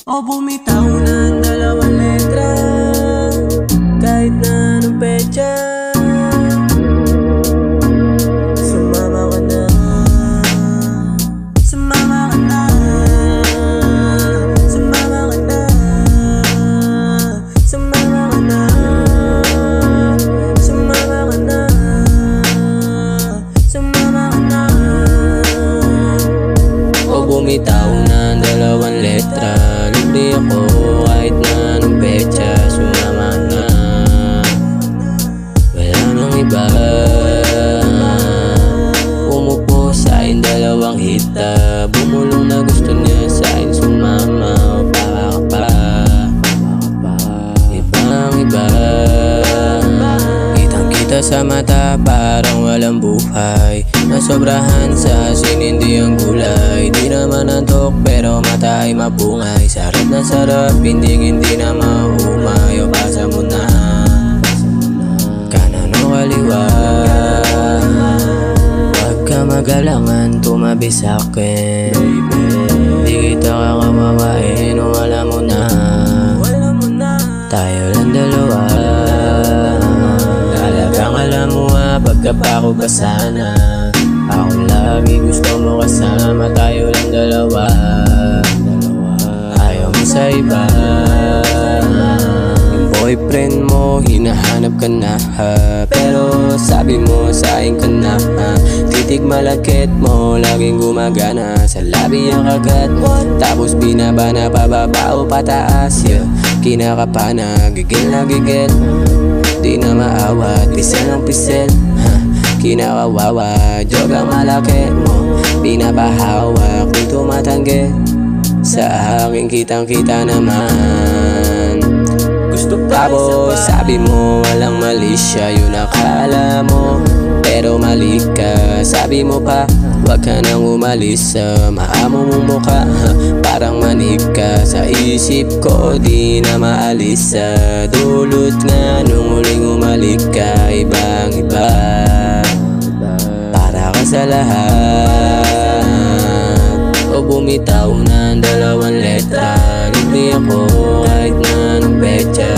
O bumitaw ng dalawang letra, kahit na anong petsa. Sumama ka na, sumama ka na, sumama ka na, sumama ka na, sumama ka na, sumama ka na. O bumitaw ng dalawang letra, libre ako kahit na anong petsa. Sumama na, wala nang iba. Umupo sa'kin dalawang hita, bumulong na gusto niya sa'kin sumama. O baka ka pa, ibang iba. Kitang kita sa mata parang walang buhay, nasobrahan sa asin hindi ang gulay. Di naman antok pero mata ay mapungay. Sarap na sarap, hindi na maumay. O basa mo na, kanan o kaliwa. Huwag ka magalangan, tumabi sa'kin. Di kita kakamawain, o alam mo na, tayo lang dalawa. Talagang alam mo pagka pa ako ba sana. Ako lagi gusto mo kasama, tayo lang dalawa. Ayaw mo sa iba. Yung boyfriend mo hinahanap ka na pero sabi mo sa'kin ka na titig malakit mo laging gumagana. Sa labi ang kagat, tapos binaba na pababa o pataas, yeah. Kinakapa na, gigil na gigil, di na maawat, pisel ng pisel, kinakawawa. Jog ang malaki mo, pinapahawak, di tumatanggi sa aking kitang kita naman. Gusto pa tapos sabi mo walang mali siya, yun akala mo, pero mali ka. Sabi mo pa wag ka nang umalis sa maamo mong mukha, parang manig ka sa isip ko, di na maalis. Sa dulot nga nung huling umalik ka, ibang iba. Para ka sa lahat, o bumitaw ng dalawang letra, libre ako kahit na anong petsa.